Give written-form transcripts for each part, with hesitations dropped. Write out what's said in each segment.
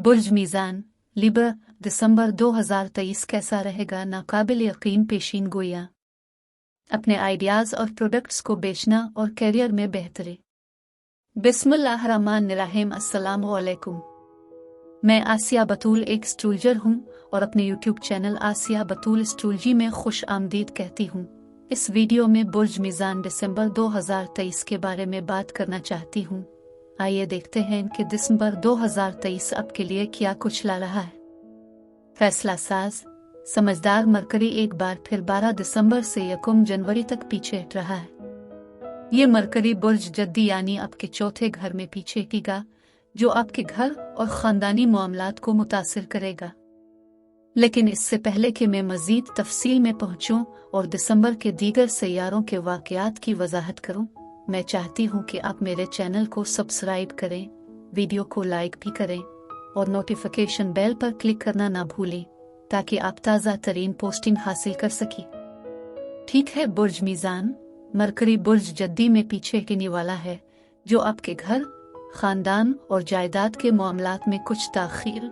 बुर्ज मीज़ान Libra दिसंबर 2023 कैसा रहेगा? नाकाबिल यकीन पेशीन गोइयां, अपने आइडियाज़ और प्रोडक्ट्स को बेचना और करियर में बेहतरी। बिस्मिल्लाहिर्रहमानिर्रहीम। अस्सलामु अलैकुम। मैं आसिया बतूल एक एस्ट्रोलॉजर हूँ और अपने यूट्यूब चैनल आसिया बतूल एस्ट्रोलॉजी में खुश आमदीद कहती हूँ। इस वीडियो में बुर्ज मीज़ान दिसंबर 2023 के बारे में बात करना चाहती हूँ। आइए देखते हैं कि दिसंबर 2023 आपके लिए क्या कुछ ला रहा है। फैसला साज समझदार मरकरी एक बार फिर 12 दिसंबर से 1 जनवरी तक पीछे हट रहा है। ये मरकरी बुर्ज जद्दी यानी आपके चौथे घर में पीछे हटेगा, जो आपके घर और ख़ानदानी मामलात को मुतासिर करेगा। लेकिन इससे पहले कि मैं मज़ीद तफसील में पहुँचूँ और दिसंबर के दीगर सैयारों के वाक़यात की वजाहत करूँ, मैं चाहती हूँ कि आप मेरे चैनल को सब्सक्राइब करें, वीडियो को लाइक भी करें और नोटिफिकेशन बेल पर क्लिक करना ना भूलें ताकि आप ताज़ा तरीन पोस्टिंग हासिल कर सकें। ठीक है, बुर्ज मीज़ान मरकरी बुर्ज जद्दी में पीछे हटने वाला है, जो आपके घर, ख़ानदान और जायदाद के मामलात में कुछ ताख़ीर,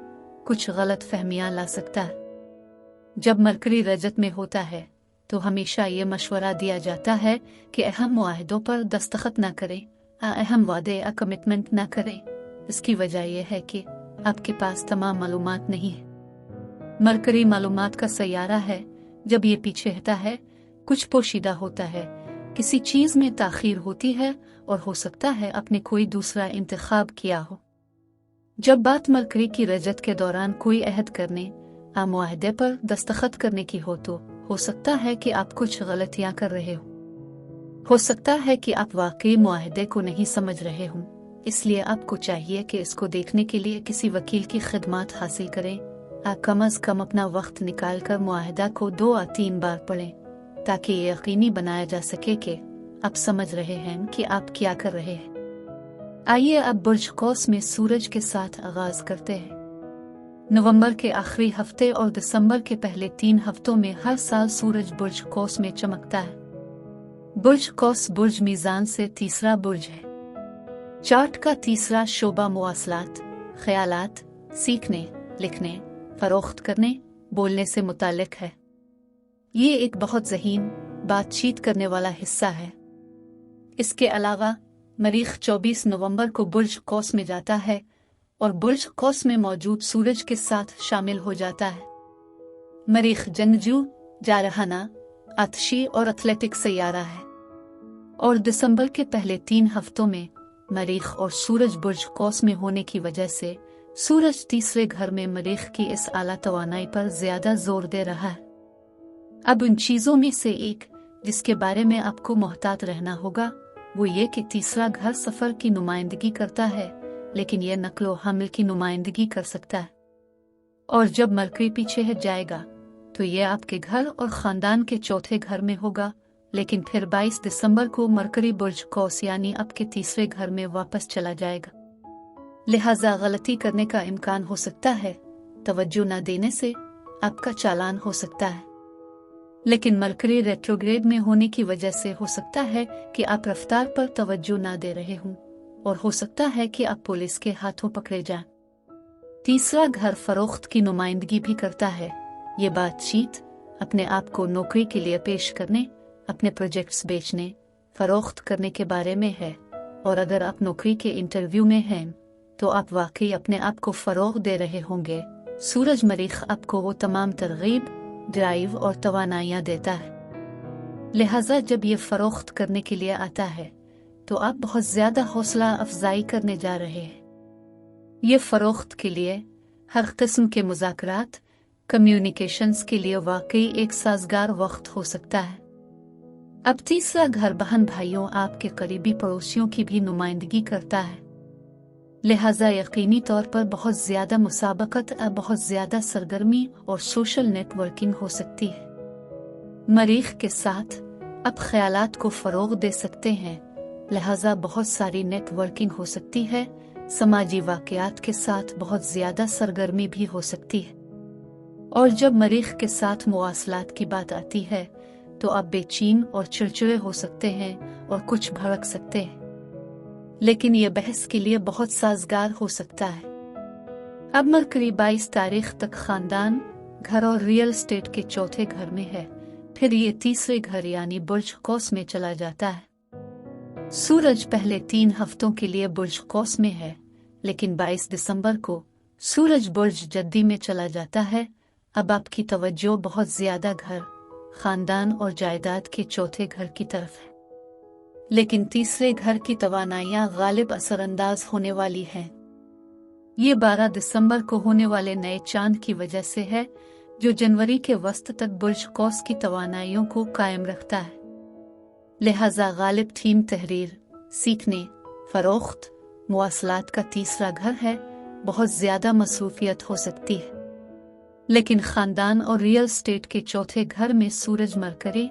कुछ गलत फहमियाँ ला सकता है। जब मरकरी रजत में होता है तो हमेशा ये मशवरा दिया जाता है कि अहम मुआहदों पर दस्तखत न करें, अहम वादे या कमिटमेंट न करें। इसकी वजह यह है कि आपके पास तमाम मालूमात नहीं है। मरकरी मालूमात का सैयारा है। जब ये पीछे हटता है, कुछ पोशीदा होता है, किसी चीज़ में ताख़ीर होती है और हो सकता है आपने कोई दूसरा इंतखाब किया हो। जब बात मरकरी की रजत के दौरान कोई अहद करने, मुआहदे पर दस्तखत करने की हो सकता है कि आप कुछ गलतियां कर रहे हो सकता है कि आप वाकई मुआहदे को नहीं समझ रहे हों। इसलिए आपको चाहिए कि इसको देखने के लिए किसी वकील की खिदमत हासिल करें। आप कम अज़ कम अपना वक्त निकाल कर मुआहदा को 2 या 3 बार पढ़ें, ताकि ये यकीनी बनाया जा सके कि आप समझ रहे हैं कि आप क्या कर रहे हैं। आइए अब बुर्ज कौस में सूरज के साथ आगाज करते हैं। नवंबर के आखिरी हफ्ते और दिसंबर के पहले 3 हफ्तों में हर साल सूरज बुर्ज कौस में चमकता है। बुर्ज कौस बुर्ज मीज़ान से तीसरा बुर्ज है। चार्ट का तीसरा शोबा मुवासलात, ख्यालात, सीखने, लिखने, फरोख्त करने, बोलने से मुताल्लिक है। ये एक बहुत ज़हीन बातचीत करने वाला हिस्सा है। इसके अलावा मरीख 24 नवंबर को बुर्ज कौस में जाता है और बुर्ज कौस में मौजूद सूरज के साथ शामिल हो जाता है। मरीख जंगजू, जारहाना, आतशी और एथलेटिक सैयारा है और दिसंबर के पहले 3 हफ्तों में मरीख और सूरज बुर्ज कौस में होने की वजह से सूरज तीसरे घर में मरीख की इस आला तवानाई पर ज्यादा जोर दे रहा है। अब उन चीजों में से एक जिसके बारे में आपको मोहतात रहना होगा वो ये कि तीसरा घर सफर की नुमाइंदगी करता है, लेकिन यह नक्लो हमल की नुमाइंदगी कर सकता है। और जब मरकरी पीछे हट जाएगा तो यह आपके घर और ख़ानदान के चौथे घर में होगा, लेकिन फिर 22 दिसंबर को मरकरी बुर्ज कौस यानी आपके तीसरे घर में वापस चला जाएगा। लिहाजा गलती करने का इम्कान हो सकता है, तवज्जो न देने से आपका चालान हो सकता है। लेकिन मरकरी रेट्रोग्रेड में होने की वजह से हो सकता है कि आप रफ्तार पर तवज्जो न दे रहे हों और हो सकता है कि आप पुलिस के हाथों पकड़े जाएं। तीसरा घर फरोख्त की नुमाइंदगी भी करता है। ये बातचीत अपने आप को नौकरी के लिए पेश करने, अपने प्रोजेक्ट्स बेचने, फरोख्त करने के बारे में है। और अगर आप नौकरी के इंटरव्यू में हैं तो आप वाकई अपने आप को फरोग दे रहे होंगे। सूरज मरीख आपको वो तमाम तरगीब, ड्राइव और तवानाइयाँ देता है। लिहाजा जब ये फरोख्त करने के लिए आता है तो आप बहुत ज़्यादा हौसला अफजाई करने जा रहे हैं। ये फ़रोख्त के लिए हर किस्म के मुज़ाकरात, कम्युनिकेशंस के लिए वाकई एक साजगार वक्त हो सकता है। अब तीसरा घर बहन भाइयों, आपके करीबी पड़ोसियों की भी नुमाइंदगी करता है। लिहाजा यकीनी तौर पर बहुत ज़्यादा मुसाबकत, बहुत ज़्यादा सरगर्मी और सोशल नेटवर्किंग हो सकती है। मरीख के साथ आप ख्यालात को फ़रोग दे सकते हैं, लिहाजा बहुत सारी नेटवर्किंग हो सकती है। समाजी वाक़यात के साथ बहुत ज़्यादा सरगर्मी भी हो सकती है। और जब मरीख के साथ मुवासलात की बात आती है तो आप बेचैन और चिड़चिड़े हो सकते हैं और कुछ भड़क सकते हैं, लेकिन यह बहस के लिए बहुत साजगार हो सकता है। अब मरकरी 22 तारीख तक खानदान, घर और रियल एस्टेट के चौथे घर में है, फिर ये तीसरे घर यानी बुर्ज कौस में चला जाता है। सूरज पहले 3 हफ्तों के लिए बुर्ज कौस में है, लेकिन 22 दिसंबर को सूरज बुर्ज जद्दी में चला जाता है। अब आपकी तवज्जो बहुत ज्यादा घर, खानदान और जायदाद के चौथे घर की तरफ है, लेकिन तीसरे घर की तवानाइयां गालिब असरअंदाज होने वाली हैं। ये 12 दिसंबर को होने वाले नए चांद की वजह से है, जो जनवरी के वस्त तक बुर्ज कौस की तवानाइयों को कायम रखता है। लिहाजा गालिब थीम तहरीर, सीखने, फरोख्त, मुवासलात का तीसरा घर है, बहुत ज्यादा मसरूफियत हो सकती है। लेकिन खानदान और रियल एस्टेट के चौथे घर में सूरज मरकरी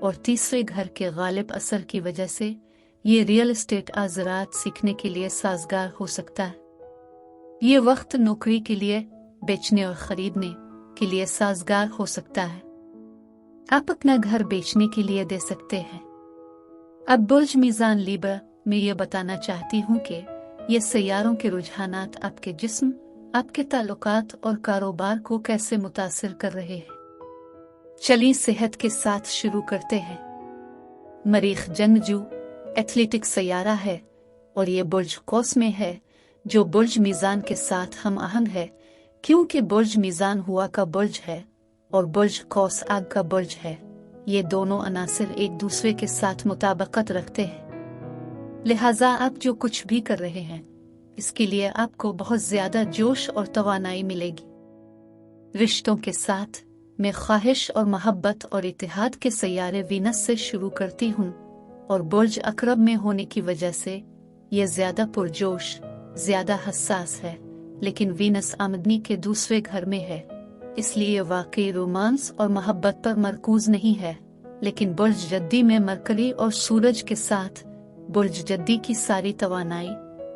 और तीसरे घर के गालिब असर की वजह से ये रियल एस्टेट ज़राअत सीखने के लिए साजगार हो सकता है। ये वक्त नौकरी के लिए, बेचने और खरीदने के लिए साजगार हो सकता है। आप अपना घर बेचने के लिए दे सकते हैं। अब बुर्ज मीज़ान लीब्रा में ये बताना चाहती हूँ कि ये सैयारों के रुझानात आपके जिस्म, आपके ताल्लुकात और कारोबार को कैसे मुतासिर कर रहे हैं। चलिए सेहत के साथ शुरू करते हैं। मरीख जंगजू एथलेटिक सैयारा है और ये बुर्ज कौस में है, जो बुर्ज मीज़ान के साथ हम आहंग है, क्योंकि बुर्ज मीज़ान हुआ का बुर्ज है और बुर्ज कौस आग का बुर्ज है। ये दोनों अनासिर एक दूसरे के साथ मुताबिकत रखते हैं। लिहाजा आप जो कुछ भी कर रहे हैं, इसके लिए आपको बहुत ज्यादा जोश और तवानाई मिलेगी। रिश्तों के साथ मैं ख्वाहिश और मोहब्बत और इत्तेहाद के सैयारे वीनस से शुरू करती हूँ, और बुर्ज अकरब में होने की वजह से ये ज्यादा पुरजोश, ज्यादा हसास है, लेकिन वीनस आमदनी के दूसरे घर में है, इसलिए वाकई रोमांस और मोहब्बत पर मरकूज नहीं है। लेकिन बुर्ज जद्दी में मरकरी और सूरज के साथ बुर्ज जद्दी की सारी तवानाई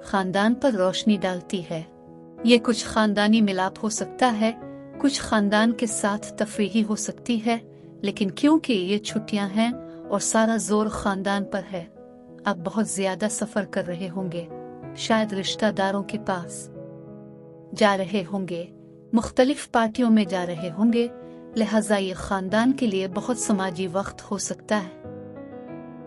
खानदान पर रोशनी डालती है। ये कुछ खानदानी मिलाप हो सकता है, कुछ खानदान के साथ तफरीही हो सकती है, लेकिन क्योंकि ये छुट्टियां हैं और सारा जोर खानदान पर है, आप बहुत ज्यादा सफर कर रहे होंगे, शायद रिश्तेदारों के पास जा रहे होंगे, मुख्तलिफ पार्टियों में जा रहे होंगे। लिहाजा ये खानदान के लिए बहुत समाजी वक्त हो सकता है।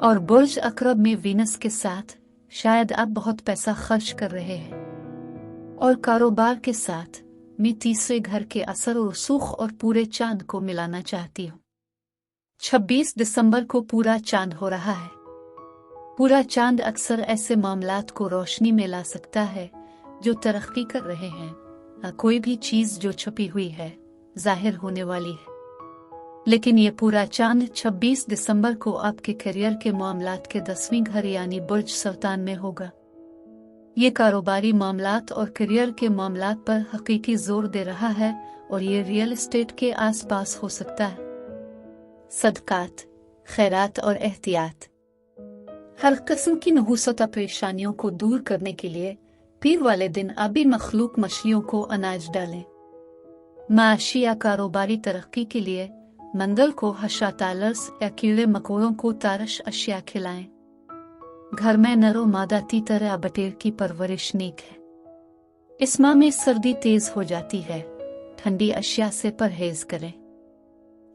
और बुर्ज अकरब में वीनस के साथ शायद आप बहुत पैसा खर्च कर रहे हैं। और कारोबार के साथ मैं तीसरे घर के असर और रसूख और पूरे चांद को मिलाना चाहती हूँ। 26 दिसंबर को पूरा चांद हो रहा है। पूरा चांद अक्सर ऐसे मामलात को रोशनी में ला सकता है जो तरक्की कर रहे हैं। कोई भी चीज जो छुपी हुई है जाहिर होने वाली है। लेकिन ये पूरा चांद 26 दिसंबर को आपके करियर के मामलात के 10वें घर यानी बुर्ज सरतान में होगा। ये कारोबारी मामलात और करियर के मामलात पर हकीकी जोर दे रहा है, और ये रियल एस्टेट के आसपास हो सकता है। सदकात, खैरात और एहतियात। हर किस्म की नहुसत परेशानियों को दूर करने के लिए पीर वाले दिन आबी मखलूक मछलियों को अनाज डालें। माशी या कारोबारी तरक्की के लिए मंगल को हशातालर्स या कीड़े मकोड़ों को तारश अशिया खिलाएं। घर में नरो मादा तीतर या बटेर की परवरिश नेक है। इस माह में सर्दी तेज हो जाती है, ठंडी अशिया से परहेज करें।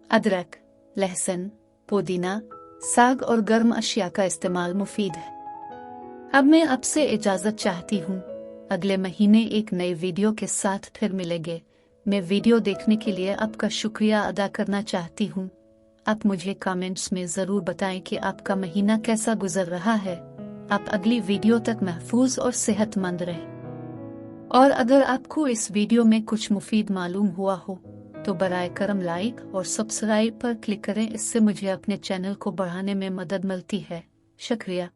अदरक, लहसुन, पुदीना, साग और गर्म अशिया का इस्तेमाल मुफीद है। अब मैं आपसे इजाजत चाहती हूँ। अगले महीने एक नए वीडियो के साथ फिर मिलेंगे। मैं वीडियो देखने के लिए आपका शुक्रिया अदा करना चाहती हूँ। आप मुझे कमेंट्स में ज़रूर बताएं कि आपका महीना कैसा गुजर रहा है। आप अगली वीडियो तक महफूज और सेहतमंद रहें। और अगर आपको इस वीडियो में कुछ मुफीद मालूम हुआ हो तो बराए करम लाइक और सब्सक्राइब पर क्लिक करें। इससे मुझे अपने चैनल को बढ़ाने में मदद मिलती है। शुक्रिया।